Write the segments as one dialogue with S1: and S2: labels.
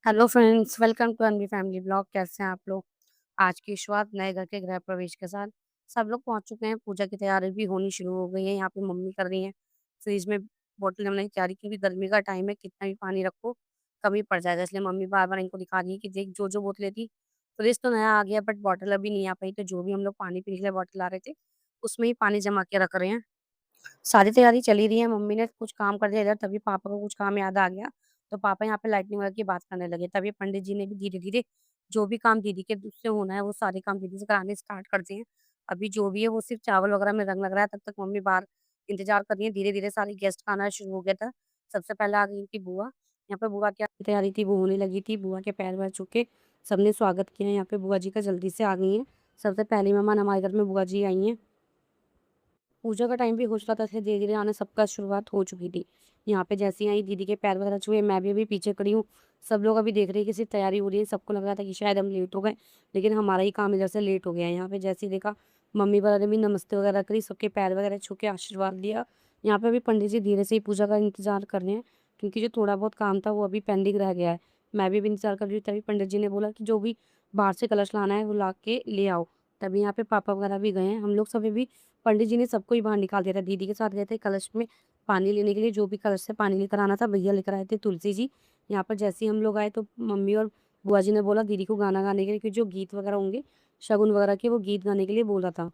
S1: Hello friends, welcome to Anvi family blog. कैसे हैं आप लोग? आज की शुरुआत नए घर के गृह प्रवेश के साथ। सब लोग पहुंच चुके हैं, पूजा की तैयारी भी होनी शुरू हो गई है। यहाँ पे मम्मी कर रही हैं फ्रिज में बोतल हमने तैयारी, क्योंकि गर्मी का टाइम है, कितना भी पानी रखो कमी पड़ जाएगा। इसलिए मम्मी बार बार इनको दिखा रही है कि देख, जो जो बोतलें थी, फ्रिज तो नया आ गया बट बॉटल अभी नहीं आ पाई, तो जो भी हम लोग पानी पीने के लिए बॉटल ला रहे थे उसमें ही पानी जमा के रख रहे हैं। सारी तैयारी चली रही है, मम्मी ने कुछ काम कर दिया इधर, तभी पापा को कुछ काम याद आ गया, तो पापा यहाँ पे लाइटनिंग वाले की बात करने लगे। तभी पंडित जी ने भी धीरे-धीरे जो भी काम दीदी के से होना है, वो सारे काम दीदी से कराने स्टार्ट कर दिए हैं। अभी जो भी है वो सिर्फ चावल वगैरह में रंग लग रहा है, तब तक मम्मी बाहर इंतज़ार कर रही है। धीरे-धीरे सारे गेस्ट का आना शुरू हो गया था। सबसे पहले आ गई उनकी बुआ। यहाँ पे बुआ की तैयारी थी, वो होने लगी थी। बुआ के पैर-वैर छू के सबने स्वागत किया। यहाँ पे बुआ जी का जल्दी से आ गई हैं। सबसे पहली मेहमान हमारे घर में बुआ जी आई हैं। पूजा का टाइम भी हो चुका था, इसलिए धीरे-धीरे आना सबका शुरुआत हो चुकी थी। यहाँ पे जैसे ही आई, दीदी के पैर वगैरह छुए, मैं भी अभी पीछे खड़ी हूँ। सब लोग अभी देख रहे हैं कि सिर्फ तैयारी हो रही है। सबको लग रहा था कि शायद हम लेट हो गए, लेकिन हमारा ही काम इधर से लेट हो गया है। यहाँ पे जैसे ही देखा, मम्मी वगैरह ने भी नमस्ते वगैरह करी, सबके पैर वगैरह छू के आशीर्वाद लिया। यहाँ पे अभी पंडित जी धीरे से ही पूजा का इंतज़ार कर रहे हैं, क्योंकि जो थोड़ा बहुत काम था वो अभी पेंडिंग रह गया है। मैं भी अभी इंतज़ार कर रही हूँ, तभी पंडित जी ने बोला कि जो भी बाहर से कलश लाना है वो ला के ले आओ। तभी यहाँ पे पापा वगैरह भी गए हैं। हम लोग सब अभी पंडित जी ने सबको ही बाहर निकाल दिया था। दीदी के साथ गए थे कलश में पानी लेने के लिए, जो भी कलश से पानी लेकर आना था भैया लेकर आए थे तुलसी जी। यहाँ पर जैसे ही हम लोग आए तो मम्मी और बुआ जी ने बोला दीदी को गाना गाने के लिए, क्योंकि जो गीत वगैरह होंगे शगुन वगैरह के, वो गीत गाने के लिए बोला था।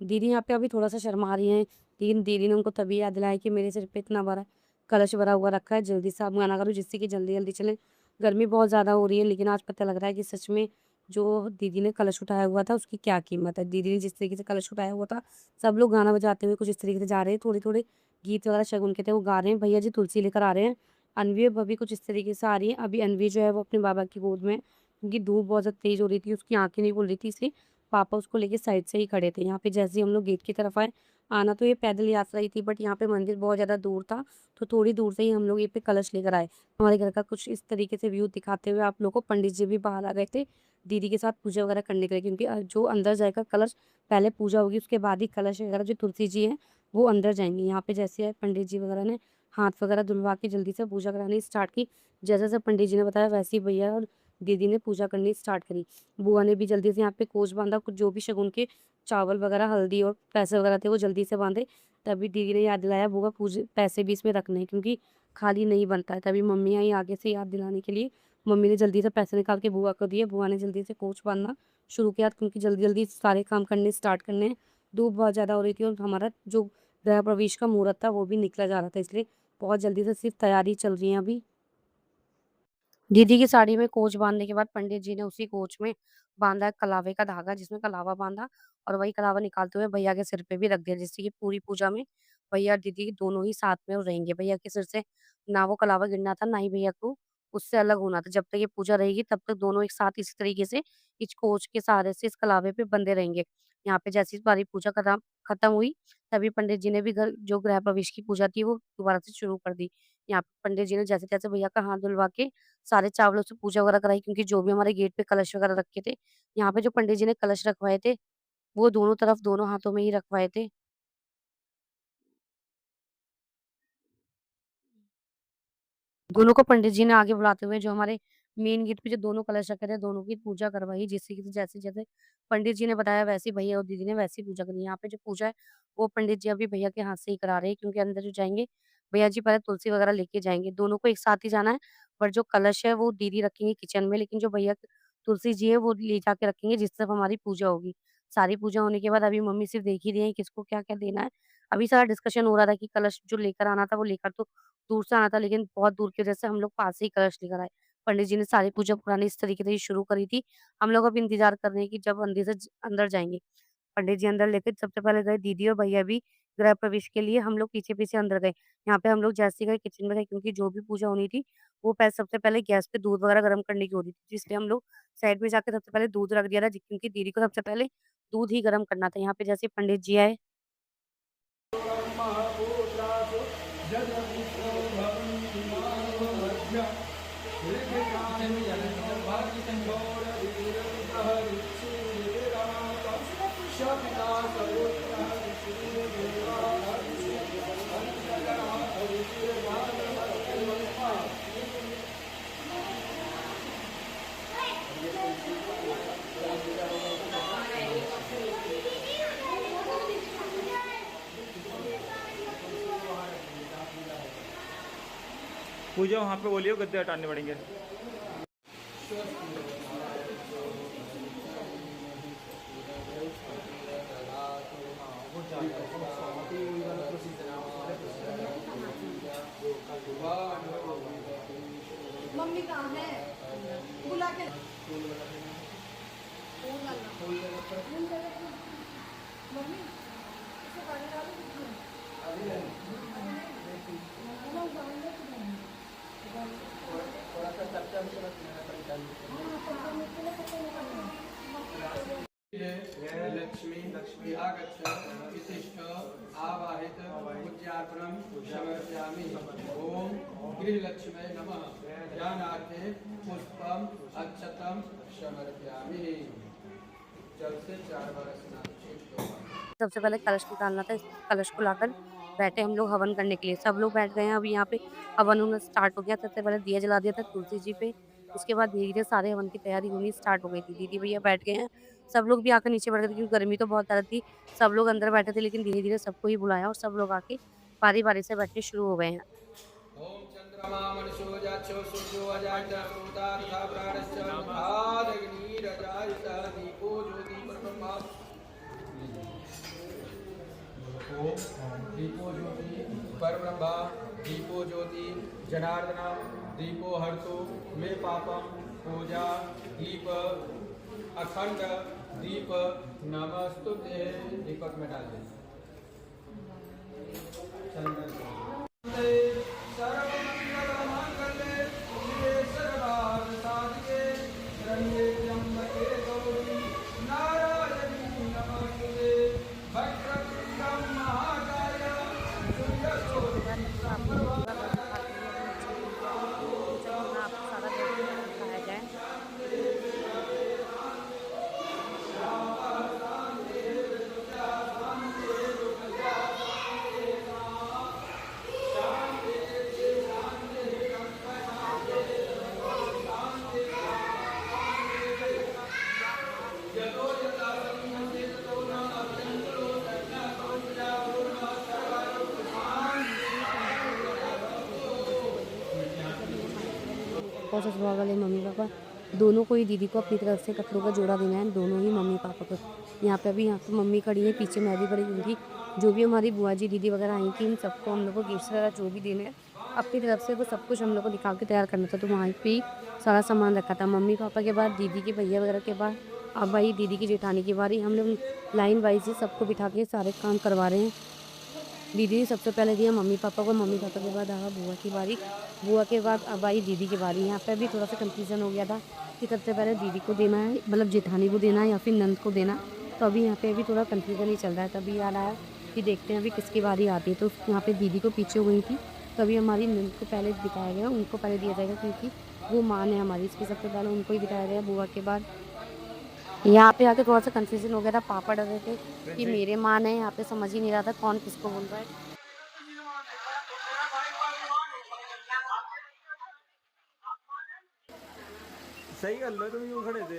S1: दीदी यहाँ पे अभी थोड़ा-सा शर्मा रही हैं, लेकिन दीदी ने उनको तभी याद दिलाया कि मेरे सिर पे इतना बड़ा कलश भरा हुआ रखा है, जल्दी से आप गाना करो जिससे कि जल्दी-जल्दी चलें। गर्मी बहुत ज़्यादा हो रही है, लेकिन आज पता लग रहा है कि सच में जो दीदी ने कलश उठाया हुआ था उसकी क्या कीमत है। दीदी ने जिस तरीके से कलश उठाया हुआ था, सब लोग गाना बजाते हुए कुछ इस तरीके से जा रहे हैं, थोड़े-थोड़े गीत वगैरह शगुन के थे वो गा रहे हैं। भैया जी तुलसी लेकर आ रहे हैं। अनवी और भाभी कुछ इस तरीके से आ रही है। अभी अनवी जो है वो अपने बाबा की गोद में है, क्योंकि धूप बहुत ज़्यादा तेज़ हो रही थी, उसकी आँखें नहीं खुल रही थी, इसलिए पापा उसको लेके साइड से ही खड़े थे। यहाँ पे जैसे ही हम लोग गेट की तरफ आए, आना तो ये पैदल यात्रा ही थी, बट यहाँ पे मंदिर बहुत ज़्यादा दूर था, तो थोड़ी दूर से ही हम लोग ये पे कलश लेकर आए। हमारे घर का कुछ इस तरीके से व्यू दिखाते हुए आप लोगों को पंडित जी भी बाहर आ गए थे दीदी के साथ पूजा वगैरह करने के लिए, क्योंकि जो अंदर जाएगा कलश, पहले पूजा होगी उसके बाद ही कलश वगैरह जो तुलसी जी हैं वो अंदर जाएंगी। यहाँ पे जैसे आए पंडित जी वगैरह ने हाथ वगैरह धुलवा के जल्दी से पूजा करानी स्टार्ट की। जैसे जैसे पंडित जी ने बताया वैसे ही भैया और दीदी ने पूजा करनी स्टार्ट करी। बुआ ने भी जल्दी से यहाँ पे कोच बाँधा, कुछ जो भी शगुन के चावल वगैरह, हल्दी और पैसे वगैरह थे वो जल्दी से बाँधे। तभी दीदी ने याद दिलाया बुआ पूज पैसे भी इसमें रखने हैं, क्योंकि खाली नहीं बनता है। तभी मम्मी आई आगे से याद दिलाने के लिए। मम्मी ने जल्दी से पैसे निकाल के बुआ को दिए। बुआ ने जल्दी से कोच बाँधना शुरू किया, क्योंकि जल्दी-जल्दी सारे काम करने स्टार्ट करने हैं। धूप बहुत ज़्यादा हो रही थी और हमारा जो गृह प्रवेश का मुहूर्त था वो भी निकला जा रहा था, इसलिए बहुत जल्दी से सिर्फ तैयारी चल रही है अभी। दीदी की साड़ी में कोच बाँधने के बाद पंडित जी ने उसी कोच में बाँधा कलावे का धागा, जिसमें कलावा बाँधा और वही कलावा निकालते हुए भैया के सिर पे भी रख दिया, जिससे कि पूरी पूजा में भैया और दीदी दोनों ही साथ में रहेंगे। भैया के सिर से ना वो कलावा गिरना था, ना ही भैया को उससे अलग होना था। जब तक ये पूजा रहेगी तब तक दोनों एक साथ इसी तरीके से इस कोच के सहारे से इस कलावे पे बंधे रहेंगे। यहाँ पे जैसे ही सारी पूजा खत्म हुई, तभी पंडित जी ने भी घर जो गृह प्रवेश की पूजा थी वो दोबारा से शुरू कर दी। यहाँ पे पंडित जी ने जैसे-जैसे भैया का हाथ धुलवा के सारे चावलों से पूजा वगैरह कराई, क्योंकि जो भी हमारे गेट पे कलश वगैरह रखे थे, यहाँ पे जो पंडित जी ने कलश रखवाए थे, वो दोनों तरफ दोनों हाथों में ही रखवाए थे। दोनों को पंडित जी ने आगे बुलाते हुए जो हमारे मेन गेट पे जो दोनों कलश रखे थे, दोनों की पूजा करवाई, जिससे कि जैसे-जैसे पंडित जी ने बताया वैसे ही भैया और दीदी ने वैसी पूजा करी। यहाँ पे जो पूजा है, वो पंडित जी अभी भैया के हाथ से ही करा रहे हैं, क्योंकि अंदर जो जाएँगे, भैया जी पहले तुलसी वगैरह लेके जाएँगे। दोनों को एक साथ ही जाना है, पर जो कलश है वो दीदी रखेंगी किचन में, लेकिन जो भैया तुलसी जी है वो ले जाके रखेंगे जिस तरफ हमारी पूजा होगी। सारी पूजा होने के बाद अभी मम्मी सिर्फ देख ही रही हैं किसको क्या-क्या देना है। अभी सारा डिस्कशन हो रहा था कि कलश जो लेकर आना था वो लेकर तो दूर से आना था, लेकिन बहुत दूर की वजह से हम लोग पास से ही कलश लेकर आए। पंडित जी ने सारी पूजा पुरानी इस तरीके से ही शुरू करी थी। हम लोग अब इंतज़ार कर रहे हैं कि जब अंदर से अंदर जाएँगे। पंडित जी अंदर लेके सबसे पहले गए, दीदी और भैया भी गृह प्रवेश के लिए, हम लोग पीछे-पीछे अंदर गए। यहाँ पे हम लोग जैसे ही गए किचन में गए, क्योंकि जो भी पूजा होनी थी, वो सबसे पहले गैस पे दूध वगैरह गरम करने की हो रही थी, इसलिए हम लोग साइड में जाके सबसे पहले दूध रख दिया था, क्योंकि दीदी को सबसे पहले दूध ही गरम करना था। यहाँ पे जैसे ही पंडित जी आए,
S2: पूजा वहाँ पे बोलियो, गद्दे हटाने पड़ेंगे।
S3: मम्मी कहाँ है? बुला के मम्मी इसे पानी डालो कितना?
S4: लक्ष्मी लक्ष्मी आगच्छ विशिष्ट आवाहित पूज्यार्पणं समर्पयामि। ओम गृहलक्ष्मी नमः। ध्यानार्थे पुष्पम अक्षतम समर्पयामि। जल से 4 बार स्नान।
S1: सबसे पहले कलश निकालना था। इस कलश को लाकर बैठे हम लोग हवन करने के लिए। सब लोग बैठ गए हैं। अभी यहाँ पे हवन होना स्टार्ट हो गया। सबसे पहले दिया जला दिया था तुलसी जी पे। उसके बाद धीरे-धीरे सारे हवन की तैयारी होनी स्टार्ट हो गई थी। दीदी भैया बैठ गए हैं। सब लोग भी आकर नीचे बैठ गए थे क्योंकि गर्मी तो बहुत ज़्यादा थी। सब लोग अंदर बैठे थे लेकिन धीरे-धीरे सबको ही बुलाया और सब लोग आके बारी-बारी से बैठने शुरू हो गए हैं।
S4: ओम चंद्रमा मनसो जाच्छो सूर्यो अजायत प्रोता तथा प्राणश्च मुखादग्निरजायत दीपो ज्योति परब्रह्म। ओम दीपो ज्योति परब्रह्म दीपो ज्योति जनार्दन दीपो हर्षो मे पापम पूजा दीप अखंड दीप नमस्तुते। दीपक में डाल दें। सर्वमंगलमांगल्ये शिवे सर्वार्थसाधिके शरण्ये त्र्यंबके गौरी नारायणी नमोस्तुते। वक्रतुंडं महाकाय सूर्यकोटि समप्रभा।
S1: और ससुराल वाले मम्मी पापा दोनों को ही दीदी को अपनी तरफ से कपड़ों का जोड़ा देना है। दोनों ही मम्मी पापा को। यहाँ पे मम्मी खड़ी है, पीछे मैं भी खड़ी होंगी। जो भी हमारी बुआ जी दीदी वगैरह आई थी इन सबको हम लोग को गिफ्ट वगैरह जो भी देने हैं अपनी तरफ से वो सब कुछ हम लोग को निकाल के तैयार करना था। तो वहाँ पे ही सारा सामान रखा था। मम्मी पापा के बाद दीदी के भैया वगैरह के बाद अब भाई दीदी की जेठानी की बारी। हम लोग लाइन वाइज ही सबको बिठा के सारे काम करवा रहे हैं। दीदी ने सबसे पहले दिया मम्मी पापा को। मम्मी पापा के बाद आया बुआ की बारी। बुआ के बाद अब आई दीदी की बारी। यहाँ पे भी थोड़ा सा कंफ्यूजन हो गया था कि सबसे पहले दीदी को देना है, मतलब जेठानी को देना है या फिर नंद को देना। तो अभी यहाँ पे भी थोड़ा कंफ्यूजन ही चल रहा है। तभी याद आया कि देखते हैं अभी किसकी बारी आती है। तो यहाँ पे दीदी को पीछे हो गई थी। तो अभी हमारी नंद को पहले दिखाया गया, उनको पहले दिया जाएगा क्योंकि वो मान है हमारी। इसके सबसे पहले उनको ही दिखाया गया। बुआ के बाद यहाँ पे आके थोड़ा सा कंफ्यूजन हो गया था। पापा डर रहे थे कि मेरे मान है। यहाँ पे समझ ही नहीं रहा था कौन किसको बोल रहा है।
S2: सही कर लो, तुम यूँ खड़े थे।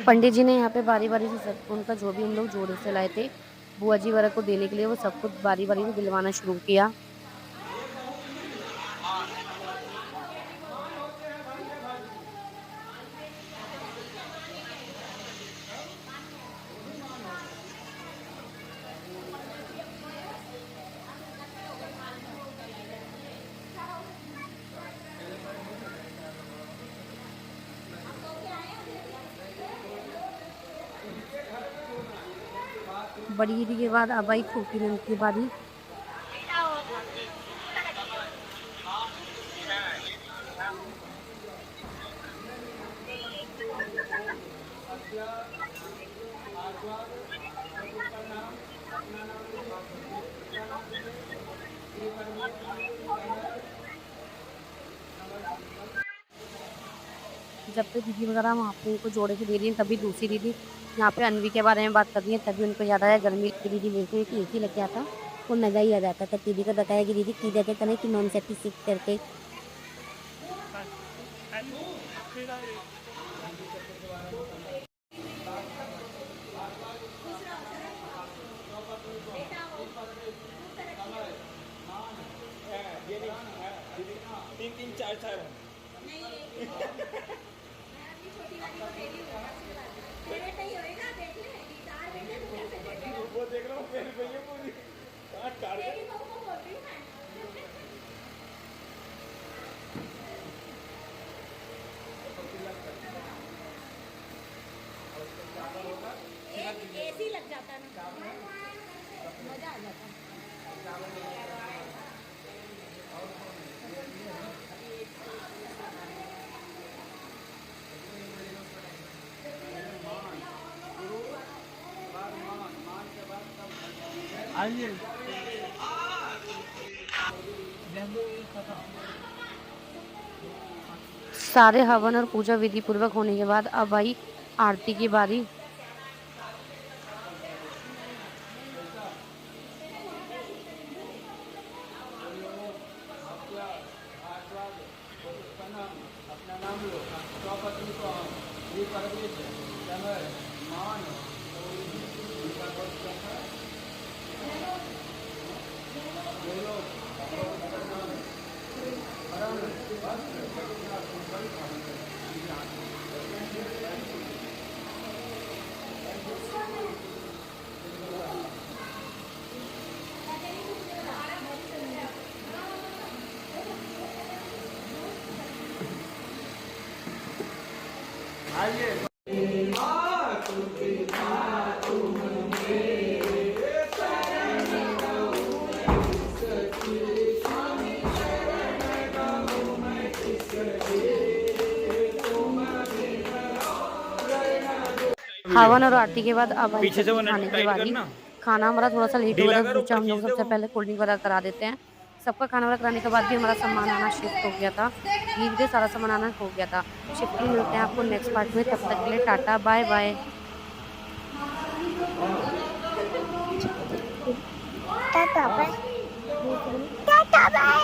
S1: पंडित जी ने यहाँ पे बारी-बारी से सबको उनका जो भी हम लोग जोड़े से लाए थे बुआ जी वगैरह को देने के लिए वो सबको बारी-बारी से दिलवाना शुरू किया। बड़ी दीदी के बाद अब आई छोटी नंद की बारी। जब पे दीदी वगैरह वहाँ पे उनको जोड़े के दे रही हैं, तभी दूसरी दीदी यहाँ पे अनवी के बारे में बात कर रही है। तभी उनको याद आया गर्मी की दीदी बिल्कुल कि एक ही लग गया था, वो मज़ा ही आ जाता था। दीदी को बताया कि दीदी की देते थे कि नॉन सेट सीख करके।
S2: तीन तीन चार चार हैं। वो देख लो मेरी भैया पूरी
S3: एसी लग जाता ना, मजा आ जाता।
S1: सारे हवन और पूजा विधि पूर्वक होने के बाद अब आई आरती की बारी। हवन और आरती के बाद अब आई
S2: पीछे से वो
S1: सबकी खाने की
S2: टाइट
S1: बारी।
S2: करना।
S1: खाना हमारा थोड़ा सा लेट हो
S2: ढीला
S1: गया,
S2: करो,
S1: सोचा हम
S2: ऊपर
S1: लोग
S2: खींच
S1: सबसे
S2: दो।
S1: पहले कोल्ड ड्रिंक वगैरह करा देते हैं। सबका खाना वगैरह कराने के बाद भी हमारा सामान आना शिफ्ट हो गया था। ईद के सारा सामान आना हो गया था। शिफ्टिंग मिलते हैं आपको नेक्स्ट पार्ट में, तब तक के लिए tata bye bye.
S5: Tata bye. Tata bye.